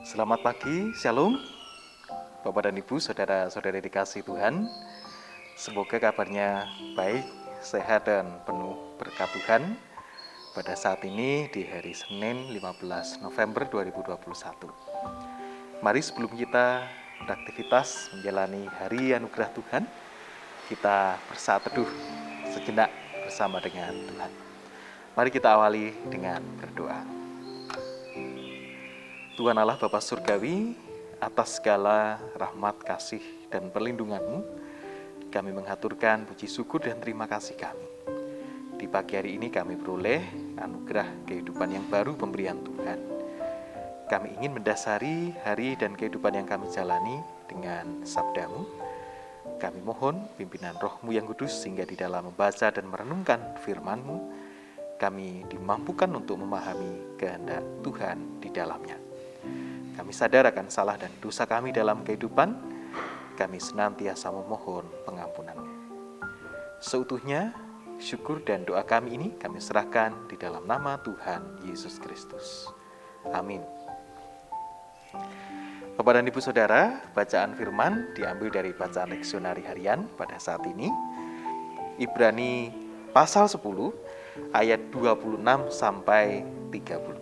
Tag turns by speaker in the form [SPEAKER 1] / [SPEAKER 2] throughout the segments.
[SPEAKER 1] Selamat pagi, Shalom Bapak dan Ibu, saudara-saudari dikasih Tuhan. Semoga kabarnya baik, sehat dan penuh berkat Tuhan pada saat ini di hari Senin 15 November 2021. Mari sebelum kita beraktivitas menjalani hari anugerah Tuhan, kita bersaat teduh sejenak bersama dengan Tuhan. Mari kita awali dengan berdoa. Tuhan Allah Bapa Surgawi, atas segala rahmat, kasih, dan perlindungan-Mu, kami mengaturkan puji syukur dan terima kasih kami. Di pagi hari ini kami beroleh anugerah kehidupan yang baru pemberian Tuhan. Kami ingin mendasari hari dan kehidupan yang kami jalani dengan sabda-Mu. Kami mohon pimpinan Roh-Mu yang kudus sehingga di dalam membaca dan merenungkan firman-Mu, kami dimampukan untuk memahami kehendak Tuhan di dalamnya. Kami sadar akan salah dan dosa kami dalam kehidupan. Kami senantiasa memohon pengampunan-Nya. Seutuhnya, syukur dan doa kami ini kami serahkan di dalam nama Tuhan Yesus Kristus. Amin. Bapak dan Ibu Saudara, bacaan firman diambil dari bacaan leksionari harian pada saat ini. Ibrani pasal 10 ayat 26 sampai 30.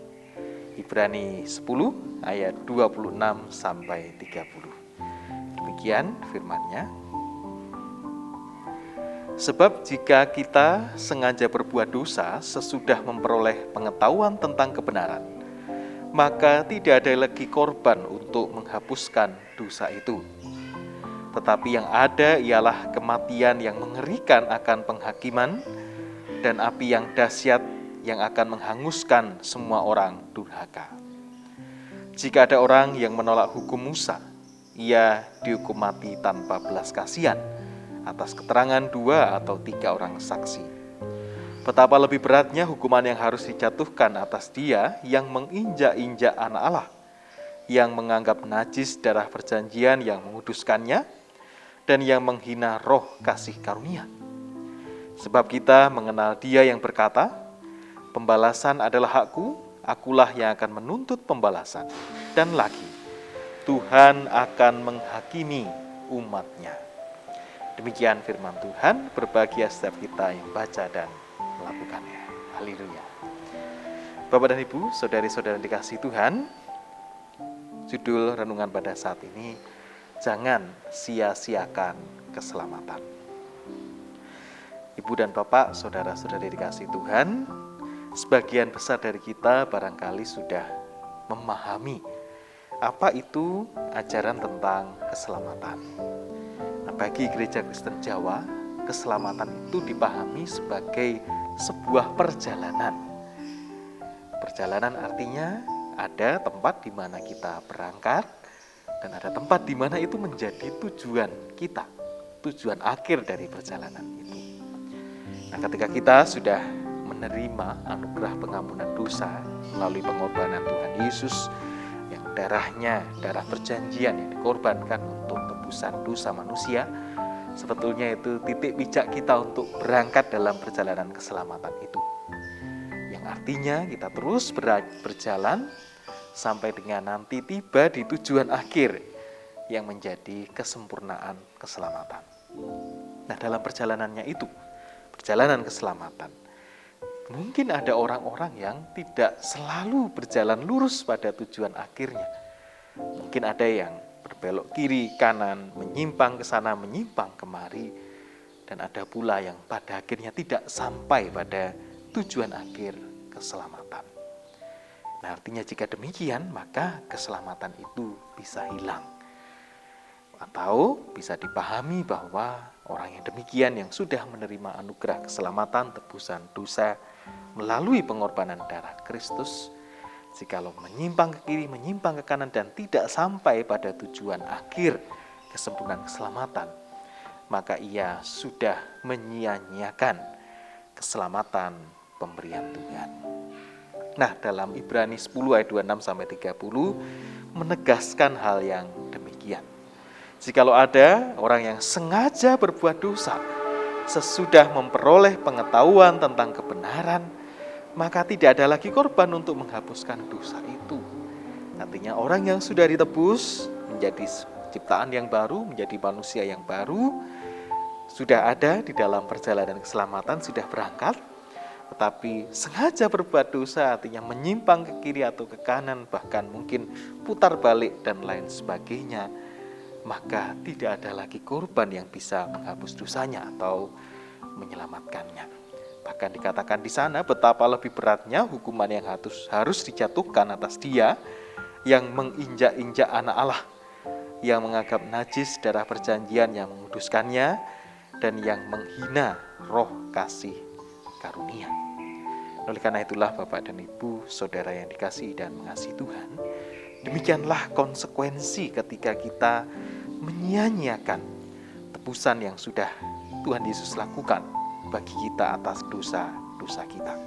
[SPEAKER 1] Ibrani 10 ayat 26 sampai 30. Demikian firman-Nya. Sebab jika kita sengaja berbuat dosa sesudah memperoleh pengetahuan tentang kebenaran, maka tidak ada lagi korban untuk menghapuskan dosa itu. Tetapi yang ada ialah kematian yang mengerikan akan penghakiman dan api yang dahsyat yang akan menghanguskan semua orang durhaka. Jika ada orang yang menolak hukum Musa, ia dihukum mati tanpa belas kasihan atas keterangan 2 atau 3 orang saksi. Betapa lebih beratnya hukuman yang harus dijatuhkan atas dia yang menginjak-injak anak Allah, yang menganggap najis darah perjanjian yang menguduskannya, dan yang menghina roh kasih karunia. Sebab kita mengenal Dia yang berkata, "Pembalasan adalah hakku, akulah yang akan menuntut pembalasan." Dan lagi, Tuhan akan menghakimi umat-Nya. Demikian firman Tuhan, berbahagia setiap kita yang baca dan melakukannya. Haleluya. Bapak dan Ibu, saudari-saudara dikasih Tuhan, judul renungan pada saat ini, jangan sia-siakan keselamatan. Ibu dan Bapak, saudara-saudari dikasih Tuhan, sebagian besar dari kita barangkali sudah memahami apa itu ajaran tentang keselamatan. Nah, bagi Gereja Kristen Jawa, keselamatan itu dipahami sebagai sebuah perjalanan. Perjalanan artinya ada tempat di mana kita berangkat dan ada tempat di mana itu menjadi tujuan kita, tujuan akhir dari perjalanan itu. Nah, ketika kita sudah menerima anugerah pengampunan dosa melalui pengorbanan Tuhan Yesus yang darahnya, darah perjanjian yang dikorbankan untuk tebusan dosa manusia, sebetulnya itu titik pijak kita untuk berangkat dalam perjalanan keselamatan itu. Yang artinya kita terus berjalan sampai dengan nanti tiba di tujuan akhir yang menjadi kesempurnaan keselamatan. Nah, dalam perjalanannya itu, perjalanan keselamatan, mungkin ada orang-orang yang tidak selalu berjalan lurus pada tujuan akhirnya. Mungkin ada yang berbelok kiri, kanan, menyimpang ke sana, menyimpang kemari. Dan ada pula yang pada akhirnya tidak sampai pada tujuan akhir keselamatan. Nah, artinya jika demikian, maka keselamatan itu bisa hilang. Atau bisa dipahami bahwa orang yang demikian yang sudah menerima anugerah keselamatan tebusan dosa melalui pengorbanan darah Kristus, jikalau menyimpang ke kiri, menyimpang ke kanan dan tidak sampai pada tujuan akhir kesempurnaan keselamatan, maka ia sudah menyia-nyiakan keselamatan pemberian Tuhan. Nah, dalam Ibrani 10 ayat 26 sampai 30 menegaskan hal yang demikian. Jikalau ada orang yang sengaja berbuat dosa sesudah memperoleh pengetahuan tentang kebenaran, maka tidak ada lagi korban untuk menghapuskan dosa itu. Artinya orang yang sudah ditebus menjadi ciptaan yang baru, menjadi manusia yang baru, sudah ada di dalam perjalanan keselamatan, sudah berangkat, tetapi sengaja berbuat dosa, artinya menyimpang ke kiri atau ke kanan, bahkan mungkin putar balik dan lain sebagainya, maka tidak ada lagi korban yang bisa menghapus dosanya atau menyelamatkannya. Bahkan dikatakan di sana betapa lebih beratnya hukuman yang harus dijatuhkan atas dia yang menginjak-injak anak Allah, yang menganggap najis darah perjanjian yang menguduskannya, dan yang menghina roh kasih karunia. Oleh karena itulah Bapak dan Ibu, saudara yang dikasihi dan mengasihi Tuhan, demikianlah konsekuensi ketika kita menyia-nyiakan tebusan yang sudah Tuhan Yesus lakukan bagi kita atas dosa-dosa kita.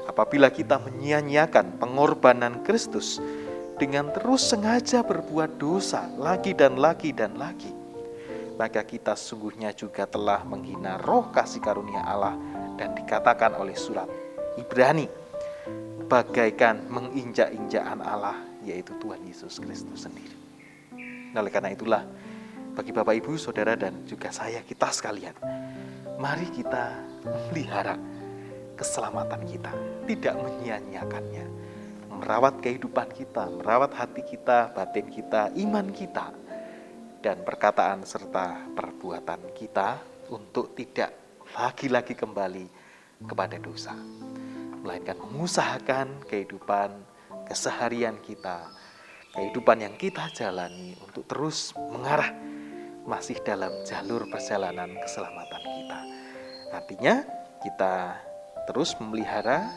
[SPEAKER 1] Apabila kita menyia-nyiakan pengorbanan Kristus dengan terus sengaja berbuat dosa lagi dan lagi dan lagi, maka kita sungguhnya juga telah menghina roh kasih karunia Allah, dan dikatakan oleh surat Ibrani bagaikan menginjak-injak anak Allah, yaitu Tuhan Yesus Kristus sendiri. Oleh karena itulah, bagi Bapak Ibu, Saudara dan juga saya, kita sekalian, mari kita melihara keselamatan kita, tidak menyia-nyiakannya, merawat kehidupan kita, merawat hati kita, batin kita, iman kita, dan perkataan serta perbuatan kita untuk tidak lagi-lagi kembali kepada dosa, melainkan mengusahakan kehidupan keseharian kita, kehidupan yang kita jalani untuk terus mengarah masih dalam jalur perjalanan keselamatan kita. Artinya kita terus memelihara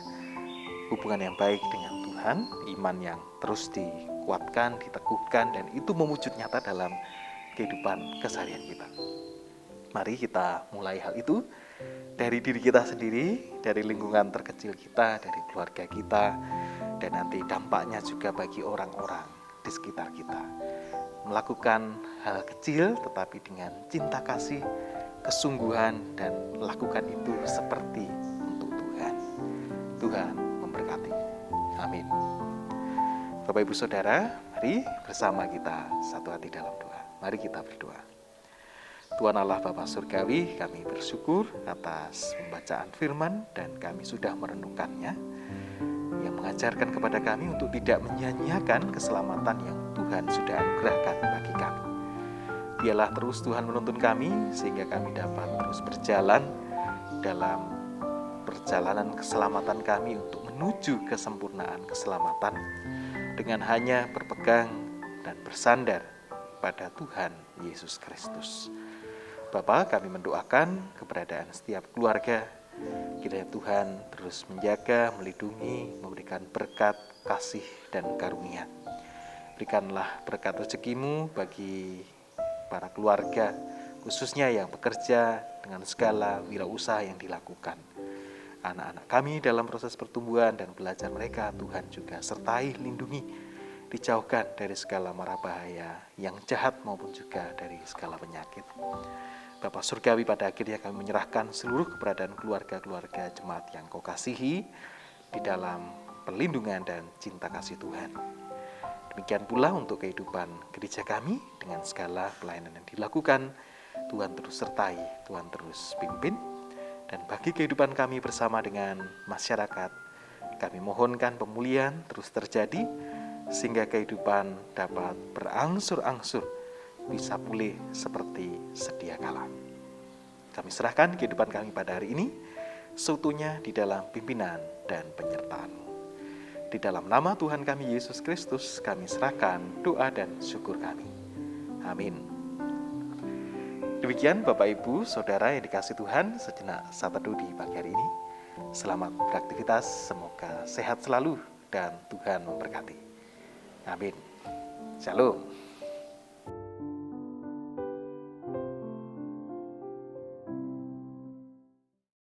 [SPEAKER 1] hubungan yang baik dengan Tuhan, iman yang terus dikuatkan, diteguhkan, dan itu mewujud nyata dalam kehidupan keseharian kita. Mari kita mulai hal itu dari diri kita sendiri, dari lingkungan terkecil kita, dari keluarga kita, dan nanti dampaknya juga bagi orang-orang di sekitar kita. Melakukan hal kecil tetapi dengan cinta kasih, kesungguhan, dan lakukan itu seperti untuk Tuhan. Tuhan memberkati. Amin. Bapak Ibu Saudara, mari bersama kita satu hati dalam doa. Mari kita berdoa. Tuhan Allah Bapa Surgawi, kami bersyukur atas pembacaan firman dan kami sudah merenungkannya, yang mengajarkan kepada kami untuk tidak menyia-nyiakan keselamatan yang Tuhan sudah anugerahkan bagi kami. Biarlah terus Tuhan menuntun kami sehingga kami dapat terus berjalan dalam perjalanan keselamatan kami untuk menuju kesempurnaan keselamatan dengan hanya berpegang dan bersandar pada Tuhan Yesus Kristus. Bapa, kami mendoakan keberadaan setiap keluarga, kiranya Tuhan terus menjaga, melindungi, memberikan berkat, kasih, dan karunia. Berikanlah berkat rezeki-Mu bagi para keluarga, khususnya yang bekerja dengan segala wirausaha yang dilakukan. Anak-anak kami dalam proses pertumbuhan dan belajar mereka, Tuhan juga sertai, lindungi, dijauhkan dari segala mara bahaya yang jahat maupun juga dari segala penyakit. Bapa Surgawi, pada akhirnya kami menyerahkan seluruh keberadaan keluarga-keluarga jemaat yang Kau kasihi di dalam perlindungan dan cinta kasih Tuhan. Demikian pula untuk kehidupan gereja kami dengan segala pelayanan yang dilakukan. Tuhan terus sertai, Tuhan terus pimpin. Dan bagi kehidupan kami bersama dengan masyarakat, kami mohonkan pemulihan terus terjadi, sehingga kehidupan dapat berangsur-angsur bisa pulih seperti sedia kala. Kami serahkan kehidupan kami pada hari ini seutuhnya di dalam pimpinan dan penyertaan-Mu. Di dalam nama Tuhan kami Yesus Kristus, kami serahkan doa dan syukur kami. Amin. Demikian Bapak Ibu Saudara yang dikasihi Tuhan, sejenak saat teduh di pagi hari ini. Selamat beraktivitas, semoga sehat selalu dan Tuhan memberkati. Amin. Shalom.